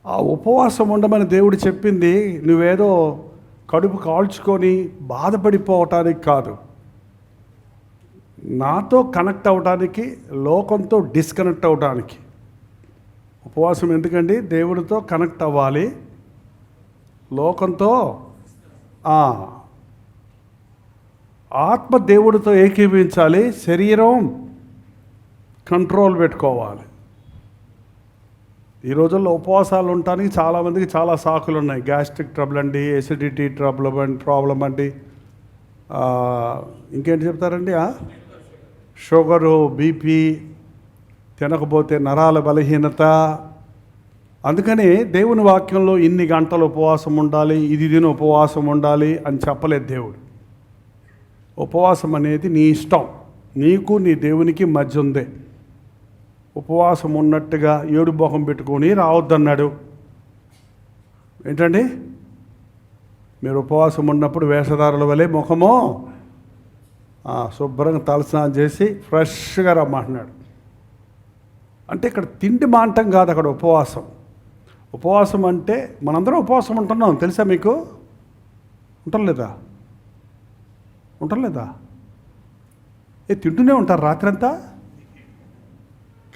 ఆ ఉపవాసం ఉండమని దేవుడు చెప్పింది నువ్వేదో కడుపు కాల్చుకొని బాధపడిపోవటానికి కాదు, నాతో కనెక్ట్ అవ్వడానికి, లోకంతో డిస్కనెక్ట్ అవ్వడానికి. ఉపవాసం ఎందుకండి? దేవుడితో కనెక్ట్ అవ్వాలి, లోకంతో ఆత్మ దేవుడితో ఏకీభవించాలి, శరీరం కంట్రోల్ పెట్టుకోవాలి. ఈ రోజుల్లో ఉపవాసాలు ఉండటానికి చాలామందికి చాలా సాకులు ఉన్నాయి. గ్యాస్ట్రిక్ ట్రబుల్ అండి, ఎసిడిటీ ప్రాబ్లం అండి, ఇంకేంటి చెప్తారండి, షుగరు, బీపీ, తినకపోతే నరాల బలహీనత. అందుకని దేవుని వాక్యంలో ఇన్ని గంటలు ఉపవాసం ఉండాలి, ఇది దిన ఉపవాసం ఉండాలి అని చెప్పలేదు దేవుడు. ఉపవాసం అనేది నీ ఇష్టం, నీకు నీ దేవునికి మధ్య ఉంది. ఉపవాసం ఉన్నట్టుగా ఏడు మొహం పెట్టుకొని రావద్దన్నాడు. ఏంటండి, మీరు ఉపవాసం ఉన్నప్పుడు వేషధారుల వలె ముఖము శుభ్రంగా తలస్నానం చేసి ఫ్రెష్గా రమ్మంటున్నాడు. అంటే ఇక్కడ తిండి మాంటం కాదు, అక్కడ ఉపవాసం. ఉపవాసం అంటే మనందరం ఉపవాసం ఉంటున్నాం, తెలుసా మీకు? ఉంటలేదా? తింటూనే ఉంటారు రాత్రి అంతా?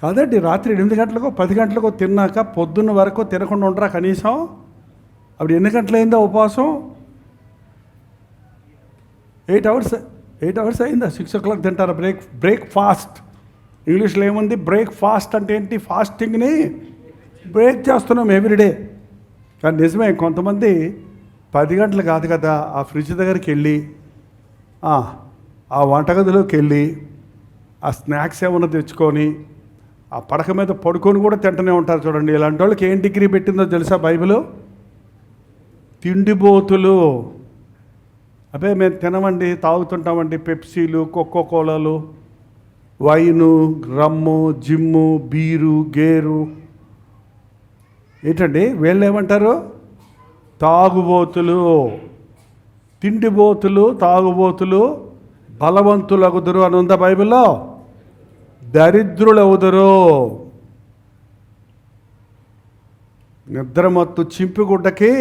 కాదండి, రాత్రి 8 గంటలకో 10 గంటలకో తిన్నాక పొద్దున్న వరకు తినకుండా ఉండరా కనీసం? అప్పుడు ఎన్ని గంటలైందా ఉపవాసం? 8 అవర్స్ అయిందా? 6 o'clock తింటారా? బ్రేక్ఫాస్ట్. ఇంగ్లీష్లో ఏముంది? బ్రేక్ఫాస్ట్ అంటే ఏంటి? ఫాస్టింగ్ని బ్రేక్ చేస్తున్నాం ఎవ్రీడే. కానీ నిజమే, కొంతమంది 10 గంటలు కాదు కదా, ఆ ఫ్రిడ్జ్ దగ్గరికి వెళ్ళి, ఆ వంటగదిలోకి వెళ్ళి ఆ స్నాక్స్ ఏమన్నా తెచ్చుకొని ఆ పడక మీద పడుకొని కూడా తింటూనే ఉంటారు. చూడండి, ఇలాంటి వాళ్ళకి ఏం డిగ్రీ పెట్టిందో తెలుసా బైబిల్? తిండిబోతులు. అదే మేము తినమండి, తాగుతుంటామండి పెప్సీలు, కోకోకోలాలు, వైను, రమ్ము, జిమ్ము, బీరు, గేరు. ఏంటండి వీళ్ళు ఏమంటారు? తాగుబోతులు. తిండిబోతులు, తాగుబోతులు బలవంతులగుదురు అని ఉందా బైబిల్లో? దరిద్రులవుదురు. నిద్రమత్తు చింపిగుడ్డకి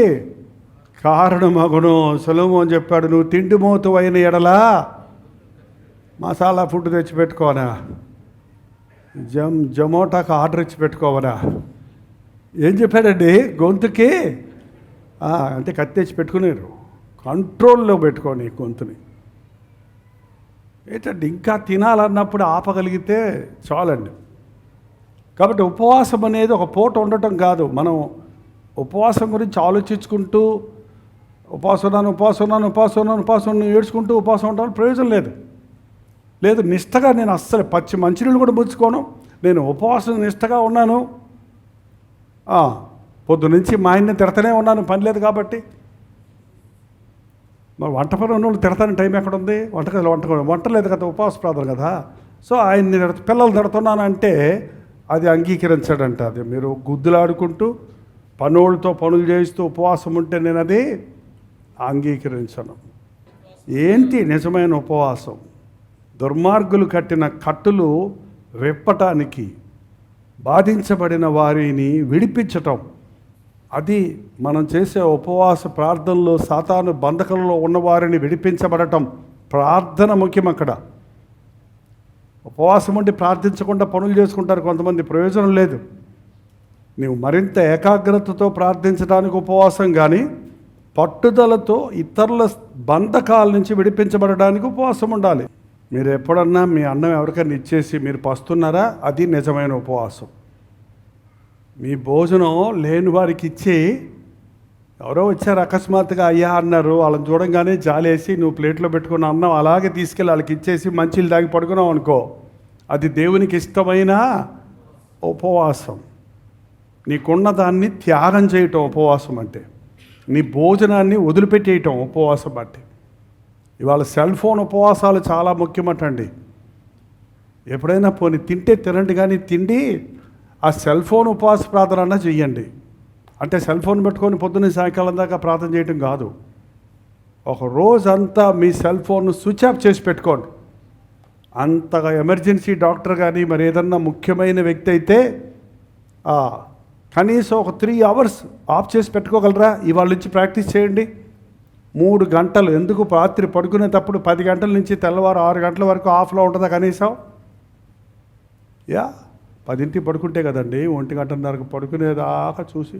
కారణమగును. సొలొమోను చెప్పాడు, నువ్వు తిండిమోతు అయిన ఎడలా మసాలా ఫుడ్ తెచ్చిపెట్టుకోవనా, జొమాటోకి ఆర్డర్ ఇచ్చి పెట్టుకోవనా? ఏం చెప్పాడండి? గొంతుకి అంటే కత్తి తెచ్చి పెట్టుకునేరు, కంట్రోల్లో పెట్టుకోని గొంతుని. ఏంటంటే ఇంకా తినాలన్నప్పుడు ఆపగలిగితే చాలండి. కాబట్టి ఉపవాసం అనేది ఒక పూట ఉండటం కాదు. మనం ఉపవాసం గురించి ఆలోచించుకుంటూ ఉపవాసం ఏడ్చుకుంటూ ఉపవాసం ఉండడం ప్రయోజనం లేదు. నిష్టగా నేను అస్సలు పచ్చి మంచినీళ్ళు కూడా ముచ్చుకోను, నేను ఉపవాసం నిష్టగా ఉన్నాను, పొద్దు నుంచి మా ఆయన్ని తిడతానే ఉన్నాను, పని లేదు కాబట్టి. మరి వంట పని ఉన్న వాళ్ళు తిడతాను టైం ఎక్కడుంది? వంట లేదు కదా, ఉపవాస ప్రార్థన కదా. సో ఆయన్ని పిల్లలు తిడుతున్నానంటే అది అంగీకరించాడంట. అది మీరు గుద్దులాడుకుంటూ పనులతో పనులు చేస్తూ ఉపవాసం ఉంటే నేను అది అంగీకరించను. ఏంటి నిజమైన ఉపవాసం? దుర్మార్గులు కట్టిన కట్టులు విప్పటానికి, బాధించబడిన వారిని విడిపించటం, అది మనం చేసే ఉపవాస ప్రార్థనలో. సాతాను బంధకంలో ఉన్నవారిని విడిపించబడటం, ప్రార్థన ముఖ్యం అక్కడ. ఉపవాసం ఉండి ప్రార్థించకుండా పనులు చేసుకుంటారు కొంతమంది, ప్రయోజనం లేదు. నీవు మరింత ఏకాగ్రతతో ప్రార్థించడానికి ఉపవాసం, కానీ పట్టుదలతో ఇతరుల బంధకాల నుంచి విడిపించబడడానికి ఉపవాసం ఉండాలి. మీరు ఎప్పుడన్నా మీ అన్నం ఎవరికైనా ఇచ్చేసి మీరు పస్తున్నారా? అది నిజమైన ఉపవాసం. మీ భోజనం లేని వారికి ఇచ్చి, ఎవరో వచ్చారు అకస్మాత్తుగా అయ్యా అన్నారు, వాళ్ళని చూడంగానే జాలేసి నువ్వు ప్లేట్లో పెట్టుకున్న అన్నం అలాగే తీసుకెళ్ళి వాళ్ళకి ఇచ్చేసి మంచిలు దాగి పడుకున్నావు అనుకో, అది దేవునికి ఇష్టమైన ఉపవాసం. నీకున్న దాన్ని త్యాగం చేయటం ఉపవాసం అంటే. నీ భోజనాన్ని వదిలిపెట్టేయటం ఉపవాసం అంటే. ఇవాళ సెల్ ఫోన్ ఉపవాసాలు చాలా ముఖ్యమటండి. ఎప్పుడైనా పోనీ తింటే తినండి, కానీ తిండి ఆ సెల్ ఫోన్ ఉపవాస ప్రార్థన అన్నా చెయ్యండి. అంటే సెల్ ఫోన్ పెట్టుకొని పొద్దున్న సాయంకాలం దాకా ప్రార్థన చేయటం కాదు. ఒక రోజంతా మీ సెల్ ఫోన్ స్విచ్ ఆఫ్ చేసి పెట్టుకోండి. అంతగా ఎమర్జెన్సీ డాక్టర్ కానీ మరి ఏదన్నా ముఖ్యమైన వ్యక్తి అయితే కనీసం ఒక 3 అవర్స్ ఆఫ్ చేసి పెట్టుకోగలరా? ఇవాళ నుంచి ప్రాక్టీస్ చేయండి. 3 గంటలు. ఎందుకు? రాత్రి పడుకునేటప్పుడు 10 గంటల నుంచి తెల్లవారు 6 గంటల వరకు ఆఫ్లో ఉంటుందా కనీసం? 10ంటికి పడుకుంటే కదండి 1:30కు పడుకునేదాకా చూసి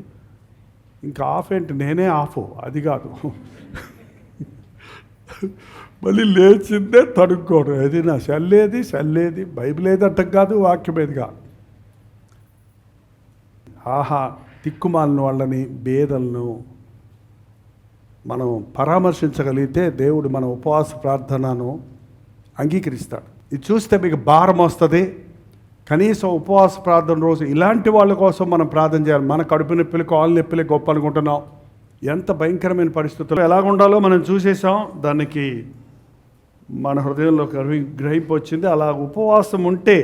ఇంకా ఆఫ్ ఏంటి? నేనే ఆఫ్, అది కాదు. మళ్ళీ లేచిందే తడుక్కోవడం. ఏది నా సెల్లేది బైబిల్ ఏదంటం కాదు, వాక్యం ఏది కాదు. దిక్కుమాలిన వాళ్ళని, బేదలను మనం పరామర్శించగలిగితే దేవుడు మన ఉపవాస ప్రార్థనను అంగీకరిస్తాడు. ఇది చూస్తే మీకు భారం వస్తుంది. కనీసం ఉపవాస ప్రార్థన రోజు ఇలాంటి వాళ్ళ కోసం మనం ప్రార్థన చేయాలి. మన కడుపు నొప్పులు, కాళ్ళు నొప్పులే గొప్ప అనుకుంటున్నాం. ఎంత భయంకరమైన పరిస్థితుల్లో ఎలాగ ఉండాలో మనం చూసేసాం. దానికి మన హృదయంలో గ్రహింపు వచ్చింది. అలా ఉపవాసం ఉంటే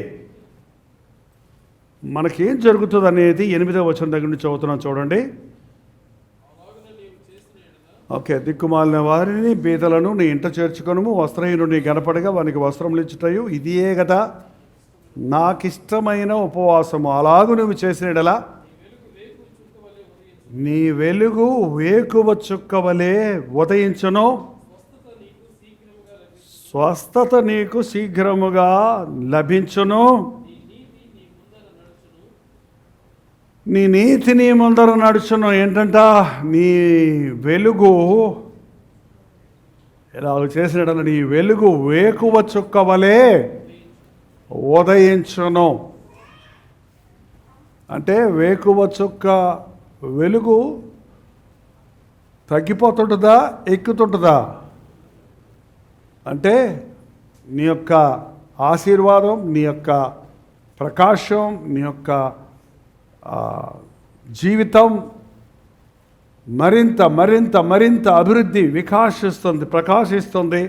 మనకేం జరుగుతుంది అనేది 8వ వచనం దగ్గర నుంచి చదువుతున్నాం చూడండి. ఓకే. దిక్కుమాలిన వారిని, బీదలను నీ ఇంట చేర్చుకొనుము, వస్త్రహీనుడు నీ గనపడగా వానికి వస్త్రములు ఇచ్చుటయు ఇదియే కదా నాకిష్టమైన ఉపవాసము. అలాగూ నువ్వు చేసిన యెడల నీ వెలుగు వేకువ చుక్కవలే ఉదయించును, స్వస్థత నీకు శీఘ్రముగా లభించును, నీ నీతి నీ ముందర నడుచును. ఏంటంట? నీ వెలుగు ఇలా చేసిన నీ వెలుగు వేకువ చుక్కవలే ఉదయించును. అంటే వేకువ చుక్క వెలుగు తగ్గిపోతుంటుందా, ఎక్కుతుంటుందా? అంటే నీ యొక్క ఆశీర్వాదం, నీ యొక్క ప్రకాశం, నీ యొక్క జీవితం మరింత మరింత మరింత అభివృద్ధి వికాసిస్తుంది, ప్రకాశిస్తుంది.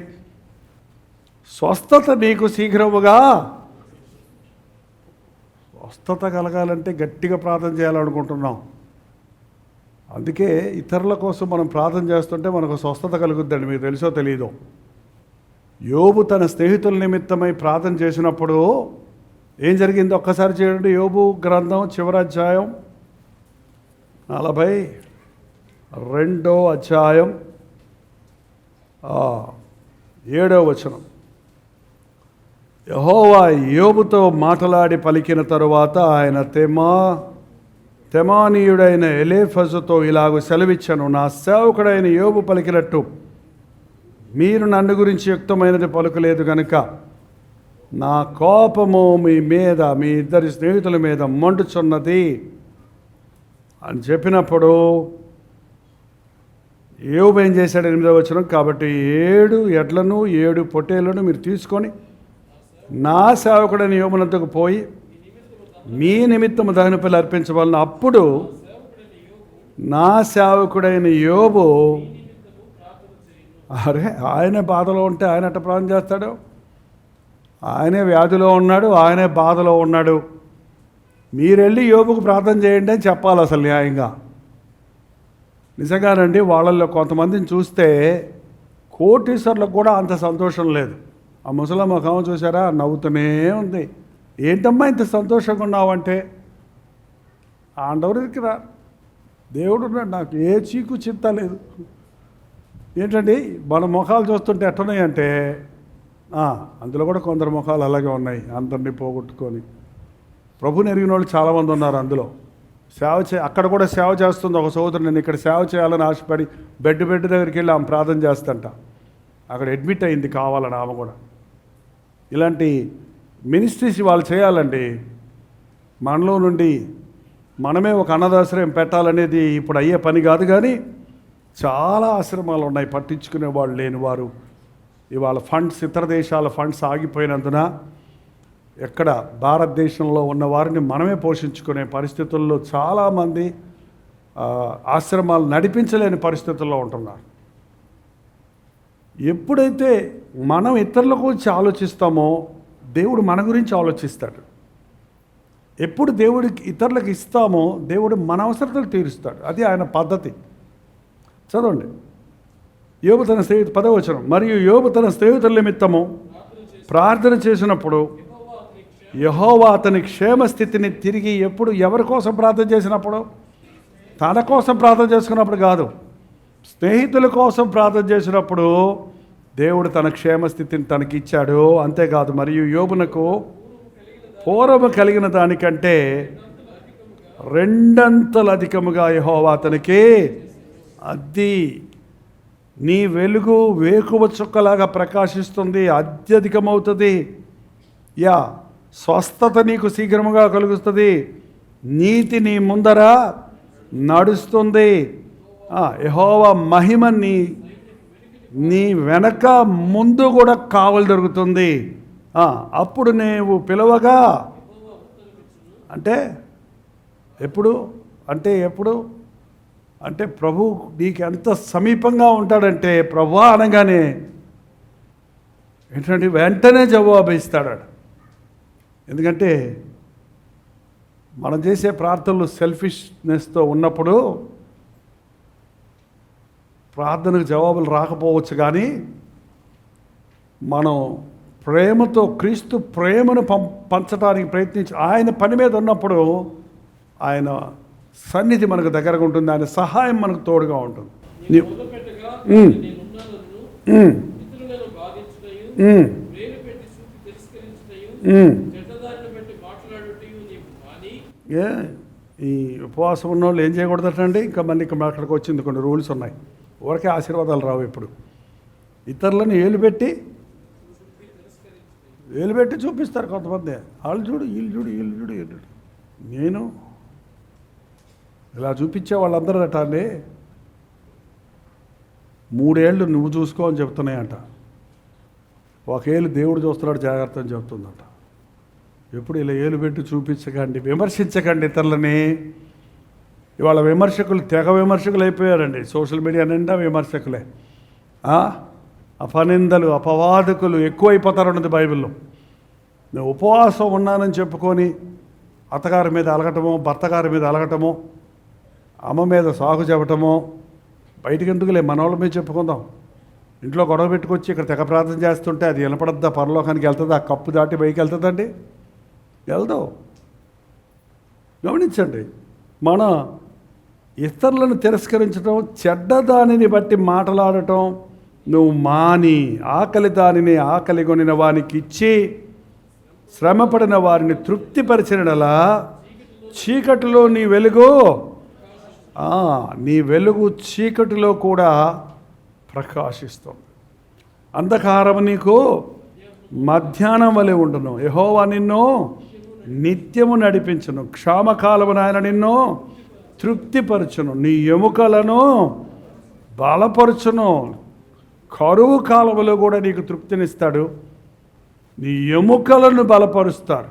స్వస్థత నీకు శీఘ్రముగా. స్వస్థత కలగాలంటే గట్టిగా ప్రార్థన చేయాలనుకుంటున్నాం. అందుకే ఇతరుల కోసం మనం ప్రార్థన చేస్తుంటే మనకు స్వస్థత కలుగుద్దండి. మీకు తెలుసో తెలీదో, యోబు తన స్నేహితుల నిమిత్తమై ప్రార్థన చేసినప్పుడు ఏం జరిగింది ఒక్కసారి చేయండి. యోబు గ్రంథం చివరి అధ్యాయం 42వ అధ్యాయం 7వ వచనం. యెహోవా యోబుతో మాట్లాడి పలికిన తరువాత ఆయన తెమానీయుడైన ఎలీఫజుతో ఇలాగ సెలవిచ్చాను, నా సేవకుడైన యోబు పలికినట్టు మీరు నన్ను గురించి యుక్తమైనది పలుకలేదు గనుక నా కోపము మీ మీద, మీ ఇద్దరి స్నేహితుల మీద మండుచున్నది అని చెప్పినప్పుడు యోబు ఏం చేశాడు? 8వ వచనం. కాబట్టి 7 ఎడ్లను 7 పొట్టేళ్లను మీరు తీసుకొని నా సేవకుడైన యోబునంతకు పోయి మీ నిమిత్తము దహనబలి అర్పించవలన. అప్పుడు నా సేవకుడైన యోబు, ఆయనే బాధలో ఉంటే ఆయన అట్ట ప్రార్థన చేస్తాడు? ఆయనే వ్యాధిలో ఉన్నాడు, ఆయనే బాధలో ఉన్నాడు. మీరెళ్ళి యోబుకు ప్రార్థన చేయండి అని చెప్పాలి అసలు న్యాయంగా. నిజంగానండి, వాళ్ళల్లో కొంతమందిని చూస్తే కోటీశ్వర్లకు కూడా అంత సంతోషం లేదు. ఆ ముసలమ్మ ముఖం చూసారా, నవ్వుతూనే ఉంది. ఏంటమ్మా ఇంత సంతోషంగా ఉన్నావంటే, ఆండవరికి రా, దేవుడు ఉన్నాడు, నాకు ఏ చీకు చింత లేదు. ఏంటండి మన ముఖాలు చూస్తుంటే ఎట్టున్నాయంటే, అందులో కూడా కొందరు ముఖాలు అలాగే ఉన్నాయి. అందరినీ పోగొట్టుకొని ప్రభుని ఎరిగిన వాళ్ళు చాలామంది ఉన్నారు. అందులో అక్కడ కూడా సేవ చేస్తుంది ఒక సోదరు. నేను ఇక్కడ సేవ చేయాలని ఆశపడి బెడ్ దగ్గరికి వెళ్ళి ఆమె ప్రార్థన చేస్తంట. అక్కడ అడ్మిట్ అయింది కావాలని ఆమె కూడా. ఇలాంటి మినిస్ట్రీస్ వాళ్ళు చేయాలండి. మనలో నుండి మనమే ఒక అనాథాశ్రయం పెట్టాలనేది ఇప్పుడు అయ్యే పని కాదు. కానీ చాలా ఆశ్రమాలు ఉన్నాయి పట్టించుకునే వాళ్ళు లేని వారు. ఇవాళ ఫండ్స్, ఇతర దేశాల ఫండ్స్ ఆగిపోయినందున ఎక్కడ భారతదేశంలో ఉన్న వారిని మనమే పోషించుకునే పరిస్థితుల్లో చాలామంది ఆశ్రమాలు నడిపించలేని పరిస్థితుల్లో ఉంటున్నారు. ఎప్పుడైతే మనం ఇతరుల గురించి ఆలోచిస్తామో దేవుడు మన గురించి ఆలోచిస్తాడు. ఎప్పుడు దేవుడికి ఇతరులకు ఇస్తామో దేవుడు మన అవసరతలు తీరుస్తాడు. అది ఆయన పద్ధతి. చదవండి. యోబు తన 10వ వచనం. మరియు యోబు తన స్నేహితుల నిమిత్తము ప్రార్థన చేసినప్పుడు యెహోవా అతని క్షేమ స్థితిని తిరిగి, ఎప్పుడు ఎవరి కోసం ప్రార్థన చేసినప్పుడు తన కోసం ప్రార్థన చేసుకున్నప్పుడు కాదు, స్నేహితుల కోసం ప్రార్థన చేసినప్పుడు దేవుడు తన క్షేమస్థితిని తనకిచ్చాడు. అంతేకాదు, మరియు యోబునకు పూర్వము కలిగిన దానికంటే 2 అంతలు అధికముగా యెహోవా అతనికి అది నీ వెలుగు వేకువ చుక్కలాగా ప్రకాశిస్తుంది, అత్యధికమవుతుంది. స్వస్థత నీకు శీఘ్రముగా కలుగుతుంది, నీతి నీ ముందర నడుస్తుంది, యెహోవా మహిమ నీ వెనక ముందు కూడా కావలి దొరుకుతుంది. అప్పుడు నీవు పిలవగా అంటే ఎప్పుడు అంటే ప్రభు నీకు ఎంత సమీపంగా ఉంటాడంటే, ప్రభు అనగానే ఏంటంటే వెంటనే జవాబు ఇస్తాడు. ఎందుకంటే మనం చేసే ప్రార్థనలు సెల్ఫిష్నెస్తో ఉన్నప్పుడు ప్రార్థనకు జవాబులు రాకపోవచ్చు, కానీ మనం ప్రేమతో క్రీస్తు ప్రేమను పంచడానికి ప్రయత్నించి ఆయన పని మీద ఉన్నప్పుడు ఆయన సన్నిధి మనకు దగ్గరగా ఉంటుంది, ఆయన సహాయం మనకు తోడుగా ఉంటుంది. ఈ ఉపవాసం ఉన్న వాళ్ళు ఏం చేయకూడదటండి, ఇంకా మళ్ళీ అక్కడికి వచ్చింది కొన్ని రూల్స్ ఉన్నాయి. ఊరికే ఆశీర్వాదాలు రావు. ఇప్పుడు ఇతరులను ఏలు పెట్టి చూపిస్తారు కొంతమంది. వాళ్ళు చూడు, వీళ్ళు చూడు. నేను ఇలా చూపించే వాళ్ళందరూ అట అండి 3 ఏళ్ళు నువ్వు చూసుకో అని చెప్తున్నాయంట. 1 ఏళ్ళు దేవుడు చూస్తున్నాడు జాగ్రత్త అని చెప్తుందట. ఎప్పుడు ఇలా ఏలు పెట్టి చూపించకండి, విమర్శించకండి ఇతరులని. ఇవాళ విమర్శకులు తెగ విమర్శకులు అయిపోయారండి. సోషల్ మీడియా నిండా విమర్శకులే, అపనిందలు, అపవాదకులు ఎక్కువైపోతారన్నది బైబిల్లో. నేను ఉపవాసం ఉన్నానని చెప్పుకొని అత్తగారి మీద అలగటమో, భర్తగారి మీద అలగటమో, అమ్మ మీద సాగు చెప్పటమో, బయటికి ఎందుకులే మనోళ్ళ మీద చెప్పుకుందాం. ఇంట్లో గొడవ పెట్టుకొచ్చి ఇక్కడ తెగ ప్రార్థన చేస్తుంటే అది వినపడద్దా? పరలోకానికి వెళ్తుందా? ఆ కప్పు దాటి పైకి వెళ్తుందండి? వెళ్దాం. గమనించండి, మన ఇతరులను తిరస్కరించడం, చెడ్డదానిని బట్టి మాట్లాడటం నువ్వు మాని, ఆకలి దానిని ఆకలి కొనిన వానికి ఇచ్చి శ్రమపడిన వారిని తృప్తిపరిచినలా చీకటిలో నీ వెలుగు చీకటిలో కూడా ప్రకాశిస్తుంది. అంధకారం నీకు మధ్యాహ్నం వలె ఉండును. యెహోవా నిన్ను నిత్యము నడిపించును, క్షామకాలమున ఆయన నిన్ను తృప్తిపరచును, నీ ఎముకలను బలపరచును. కరువు కాలములో కూడా నీకు తృప్తినిస్తాడు, నీ ఎముకలను బలపరుస్తారు.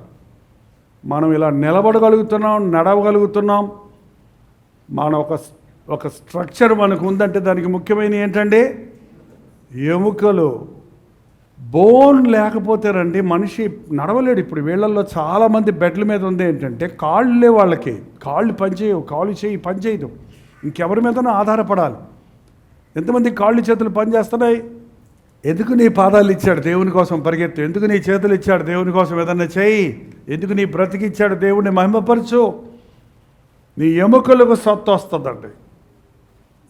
మనం ఇలా నిలబడగలుగుతున్నాం, నడవగలుగుతున్నాం. మన ఒక స్ట్రక్చర్ మనకు ఉందంటే దానికి ముఖ్యమైన ఏంటండి? ఎముకలు. బోన్ లేకపోతే రండి మనిషి నడవలేడు. ఇప్పుడు వీళ్ళల్లో చాలామంది బెడ్ల మీద ఉంది ఏంటంటే కాళ్ళే, వాళ్ళకి కాళ్ళు పనిచేయవు, కాళ్ళు చేయి పనిచేయదు, ఇంకెవరి మీదనో ఆధారపడాలి. ఎంతమంది కాళ్ళు చేతులు పనిచేస్తున్నాయి? ఎందుకు నీ పాదాలు ఇచ్చాడు? దేవుని కోసం పరిగెత్తు. ఎందుకు నీ చేతులు ఇచ్చాడు? దేవుని కోసం ఏదన్నా చేయి. ఎందుకు నీ బ్రతికిచ్చాడు? దేవుడిని మహిమపరచు. నీ ఎముకలకు సత్తు వస్తుందండి.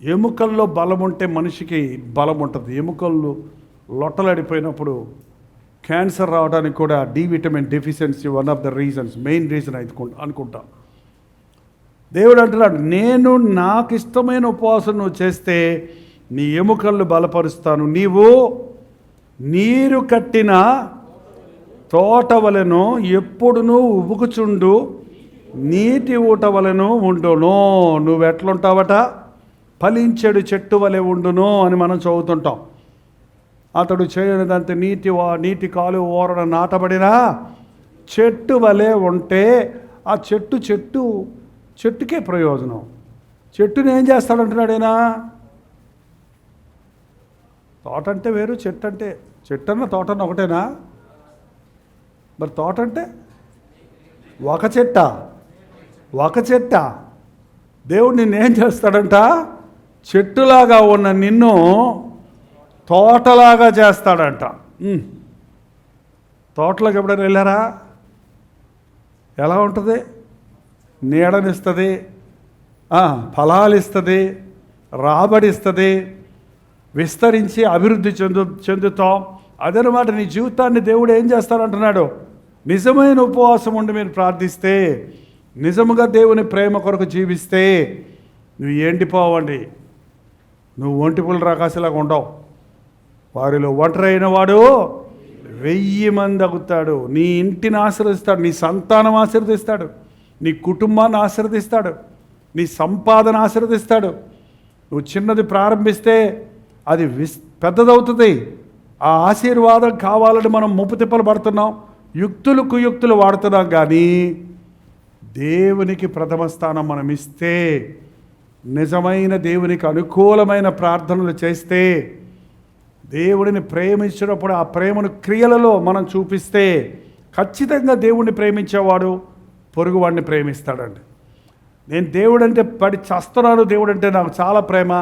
ఎముకల్లో బలం ఉంటే మనిషికి బలం ఉంటుంది. ఎముకలు లొట్టలాడిపోయినప్పుడు క్యాన్సర్ రావడానికి కూడా D vitamin deficiency one of the reasons, main reason అనుకుంటా. దేవుడు అంటున్నాడు, నేను నాకు ఇష్టమైన ఉపవాసం నువ్వు చేస్తే నీ ఎముకలను బలపరుస్తాను. నీవు నీరు కట్టిన తోట వలెను ఎప్పుడునూ ఉబుకుచుండు నీటి ఊట వలెను ఉండును. నువ్వెట్లుంటావట? ఫలించెడు చెట్టు వలె ఉండును అని మనం చదువుతుంటాం. అతడు చేయనిదంటే నీటి కాలు ఓరన నాటబడిన చెట్టు వలె ఉంటే ఆ చెట్టుకే ప్రయోజనం. చెట్టుని ఏం చేస్తాడంటున్నాడు ఆయన? తోట అంటే వేరు, చెట్టు అన్న తోట అన్న ఒకటేనా? మరి తోట అంటే ఒక చెట్ట. దేవుడు నిన్నేం చేస్తాడంట? చెట్టులాగా ఉన్న నిన్ను తోటలాగా చేస్తాడంట. తోటలోకి ఎప్పుడైనా వెళ్ళారా? ఎలా ఉంటుంది? నీడనిస్తుంది, ఫలాలు ఇస్తుంది, రాబడిస్తుంది, విస్తరించి అభివృద్ధి చెందుతాం. అదనమాట నీ జీవితాన్ని దేవుడు ఏం చేస్తారంటున్నాడు? నిజమైన ఉపవాసం ఉండి మీరు ప్రార్థిస్తే, నిజముగా దేవుని ప్రేమ కొరకు జీవిస్తే నువ్వు ఎండిపోవండి. నువ్వు ఒంటిపుల రాకాసిలాగా ఉండవు. వారిలో ఒంటరి అయిన వాడు 1000 మంది అగుతాడు. నీ ఇంటిని ఆశీర్వదిస్తాడు, నీ సంతానం ఆశీర్వదిస్తాడు, నీ కుటుంబాన్ని ఆశీర్వదిస్తాడు, నీ సంపాదన ఆశీర్వదిస్తాడు. నువ్వు చిన్నది ప్రారంభిస్తే అది పెద్దదవుతుంది. ఆ ఆశీర్వాదం కావాలని మనం ముప్పు తిప్పలు పడుతున్నాం, యుక్తులు కుయుక్తులు వాడుతున్నాం. కానీ దేవునికి ప్రథమ స్థానం మనం ఇస్తే, నిజమైన దేవునికి అనుకూలమైన ప్రార్థనలు చేస్తే, దేవుడిని ప్రేమించినప్పుడు ఆ ప్రేమను క్రియలలో మనం చూపిస్తే ఖచ్చితంగా దేవుడిని ప్రేమించేవాడు పొరుగువాడిని ప్రేమిస్తాడండి. నేను దేవుడంటే పడి చస్తున్నాను, దేవుడంటే నాకు చాలా ప్రేమ,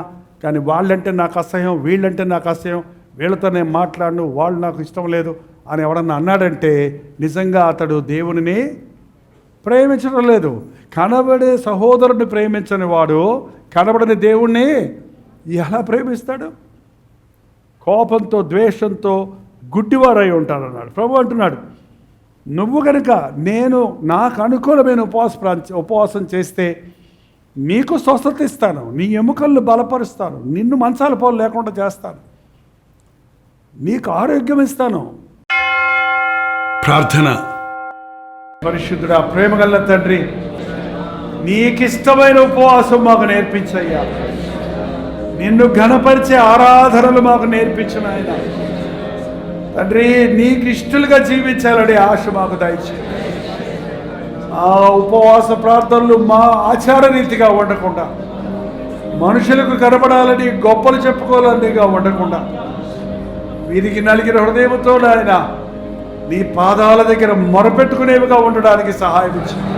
కానీ వాళ్ళంటే నాకు అసహ్యం, వీళ్ళంటే నాకు అసహ్యం, వీళ్ళతో నేను మాట్లాడను, వాళ్ళు నాకు ఇష్టం లేదు అని ఎవడన్నా అన్నాడంటే నిజంగా అతడు దేవుడిని ప్రేమించడం లేదు. కనబడే సహోదరుని ప్రేమించని వాడు కనబడని దేవుణ్ణి ఎలా ప్రేమిస్తాడు? కోపంతో, ద్వేషంతో గుడ్డివారై ఉంటారన్నాడు ప్రభు. అంటున్నాడు, నువ్వు కనుక నేను నాకు అనుకూలమైన ఉపవాసం చేస్తే నీకు స్వస్థత ఇస్తాను, నీ ఎముకలను బలపరుస్తాను, నిన్ను మంచాల పాలు లేకుండా చేస్తాను, నీకు ఆరోగ్యం ఇస్తాను. ప్రార్థన. పరిశుద్ధుడా, ప్రేమగల తండ్రి, నీకిష్టమైన ఉపవాసం మాకు నేర్పించయ్యా. నిన్ను ఘనపరిచే ఆరాధనలు మాకు నేర్పించిన ఆయన తండ్రి, నీకు ఇష్టలుగా జీవించాలని ఆశ మాకు దయచేయండి. ఆ ఉపవాస ప్రార్థనలు మా ఆచార రీతిగా ఉండకుండా, మనుషులకు కనబడాలని గొప్పలు చెప్పుకోవాలనిగా ఉండకుండా, వీరికి నలిగిన హృదయంతో ఆయన నీ పాదాల దగ్గర మొరపెట్టుకునేవిగా ఉండడానికి సహాయం ఇచ్చింది.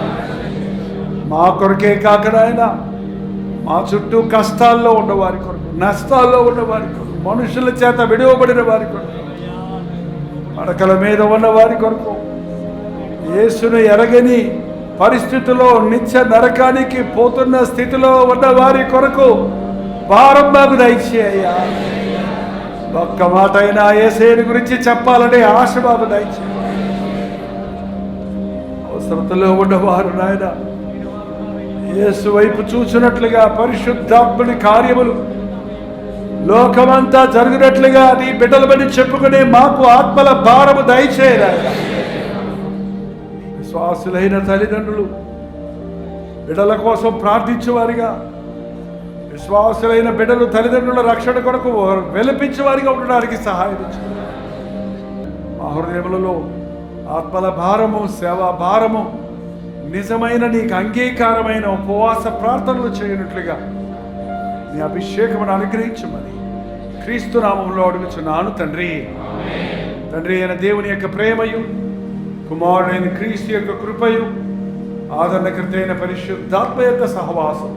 మా కొరకే కాక నాయన, మా చుట్టూ కష్టాల్లో ఉన్నవారి కొరకు, నష్టాల్లో ఉన్నవారి కొరకు, మనుషుల చేత విడువబడిన వారి కొరకు, పడకల మీద ఉన్నవారి కొరకు, యేసును ఎరగని పరిస్థితిలో నిత్య నరకానికి పోతున్న స్థితిలో ఉన్న వారి కొరకు భారం మాకు దయచేయ్యా. ఒక్క మాట అయినా యేసుని గురించి చెప్పాలనే ఆశ మాకు దయచేయ. అవసరతలో ఉన్నవారు నాయన యేసు వైపు చూసినట్లుగా పరిశుద్ధాత్ముని కార్యములు లోకమంతా జరిగినట్లుగా నీ బిడ్డలమని చెప్పుకునే మాకు ఆత్మల భారము దయచేయరాయన. విశ్వాసులైన తల్లిదండ్రులు బిడ్డల కోసం ప్రార్థించేవారిగా, విశ్వాసులైన బిడ్డలు తల్లిదండ్రుల రక్షణ కొరకు వెలిపించేవారిగా ఉండడానికి సహాయం ఇచ్చారు. మా హృదయములలో ఆత్మల భారము, సేవా భారము, నిజమైన నీకు అంగీకారమైన ఉపవాస ప్రార్థనలు చేయనట్లుగా నీ అభిషేకమును అనుగ్రహించమని క్రీస్తు నామములో అడుగుచున్నాను తండ్రి. తండ్రి అయిన దేవుని యొక్క ప్రేమయు, కుమారుడైన క్రీస్తు యొక్క కృపయు, ఆదరణకర్త అయిన పరిశుద్ధాత్మ యొక్క సహవాసం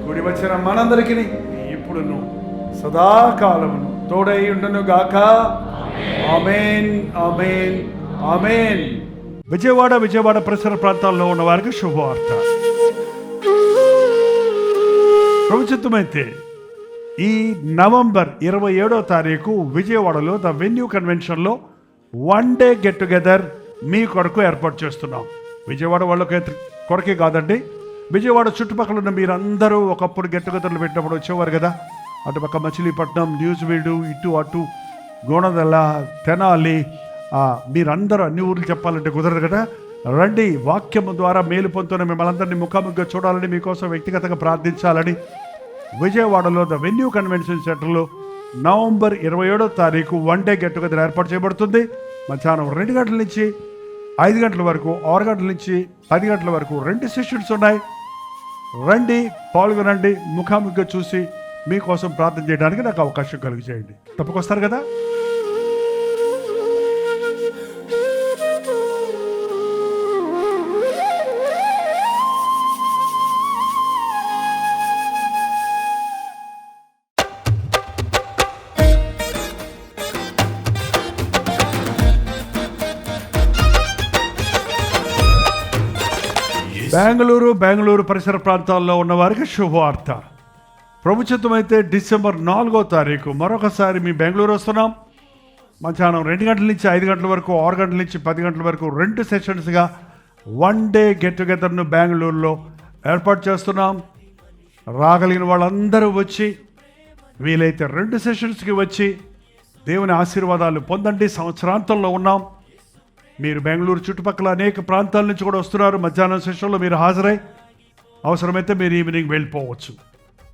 కూడి వచ్చిన మనందరికీ ఇప్పుడును సదాకాలమును తోడై ఉండును గాక. ఆమేన్, ఆమేన్, ఆమేన్. విజయవాడ పరిసర ప్రాంతాల్లో ఉన్న వారికి శుభవార్త. ప్రభుత్వమైతే ఈ నవంబర్ 27వ తారీఖు విజయవాడలో ద వెన్యూ కన్వెన్షన్లో 1 డే గెట్ టుగెదర్ మీ కొరకు ఏర్పాటు చేస్తున్నాం. విజయవాడ వాళ్ళకి కొరకే కాదండి, విజయవాడ చుట్టుపక్కల ఉన్న మీరందరూ ఒకప్పుడు గెట్ టుగెదర్లు పెట్టినప్పుడు వచ్చేవారు కదా. అటుపక్క మచిలీపట్నం, న్యూజివీడు, ఇటు అటు గోనదల, తెనాలి, మీరందరూ అన్ని ఊర్లు చెప్పాలంటే కుదరదు కదా. రండి, వాక్యము ద్వారా మేలు పొందుతున్న మిమ్మల్ని అందరినీ ముఖాముఖిగా చూడాలని, మీకోసం వ్యక్తిగతంగా ప్రార్థించాలని విజయవాడలో ద వెన్యూ కన్వెన్షన్ సెంటర్లో నవంబర్ 27వ తారీఖు 1 డే గెట్ టుగెదర్ ఏర్పాటు చేయబడుతుంది. మధ్యాహ్నం 2 గంటల నుంచి 5 గంటల వరకు, 6 గంటల నుంచి 10 గంటల వరకు 2 సెషన్స్ ఉన్నాయి. రండి, పాల్గొనండి, ముఖాముఖిగా చూసి మీకోసం ప్రార్థన చేయడానికి నాకు అవకాశం కలిగి చేయండి. తప్పకొస్తారు కదా. బెంగళూరు పరిసర ప్రాంతాల్లో ఉన్న వారికి శుభవార్త. ప్రభుత్వమైతే డిసెంబర్ 4వ తారీఖు మరొకసారి మీ బెంగళూరు వస్తున్నాం. మధ్యాహ్నం 2 గంటల నుంచి 5 గంటల వరకు, 6 గంటల నుంచి 10 గంటల వరకు 2 సెషన్స్గా 1 డే గెట్ టుగెదర్ను బెంగళూరులో ఏర్పాటు చేస్తున్నాం. రాగలిగిన వాళ్ళందరూ వచ్చి, వీలైతే 2 సెషన్స్కి వచ్చి దేవుని ఆశీర్వాదాలు పొందండి. సంవత్సరాంతంలో ఉన్నాం. మీరు బెంగళూరు చుట్టుపక్కల అనేక ప్రాంతాల నుంచి కూడా వస్తున్నారు. మధ్యాహ్నం సెషన్లో మీరు హాజరై అవసరమైతే మీరు ఈవినింగ్ వెళ్ళిపోవచ్చు.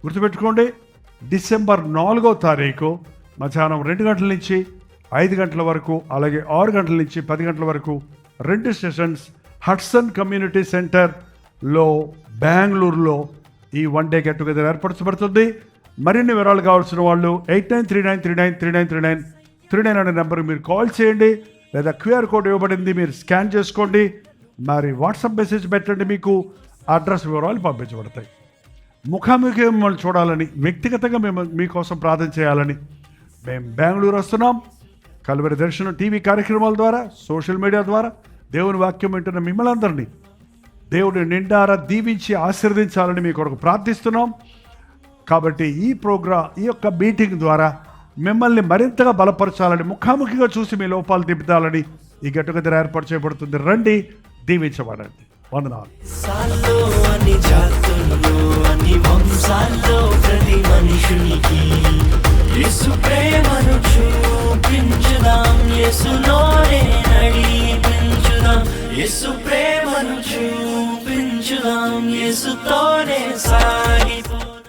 గుర్తుపెట్టుకోండి, డిసెంబర్ 4వ తారీఖు మధ్యాహ్నం 2 గంటల నుంచి 5 గంటల వరకు, అలాగే 6 గంటల నుంచి 10 గంటల వరకు 2 సెషన్స్ హడ్సన్ కమ్యూనిటీ సెంటర్లో బెంగళూరులో ఈ 1 డే గెట్ టుగెదర్ ఏర్పరచబడుతుంది. మరిన్ని వివరాలు కావాల్సిన వాళ్ళు 8939393939 అనే నెంబర్కి మీరు కాల్ చేయండి, లేదా QR కోడ్ ఇవ్వబడింది, మీరు స్కాన్ చేసుకోండి. మరి వాట్సాప్ మెసేజ్ పెట్టండి, మీకు అడ్రస్ వివరాలు పంపించబడతాయి. ముఖాముఖి మిమ్మల్ని చూడాలని, వ్యక్తిగతంగా మేము మీకోసం ప్రార్థన చేయాలని మేము బెంగళూరు వస్తున్నాం. కల్వరి దర్శనం టీవీ కార్యక్రమాల ద్వారా, సోషల్ మీడియా ద్వారా దేవుని వాక్యం వింటున్న మిమ్మల్ని అందరినీ దేవుడిని నిండారా దీవించి ఆశీర్వదించాలని మీ కొరకు ప్రార్థిస్తున్నాం. కాబట్టి ఈ యొక్క మీటింగ్ ద్వారా మిమ్మల్ని మరింతగా బలపరచాలని, ముఖాముఖిగా చూసి మీ లోపాలు తిప్పుతాలని ఈ గెట్ టుగెదర్ ఏర్పాటు చేయబడుతుంది. రండి, దీవించబడండి. వందనాలు. యేసు ప్రేమను చూపించుదాం, యేసులోనే నడిపించుదాం. యేసు ప్రేమను చూపించుదాం, యేసుతోనే సాగిపోదాం.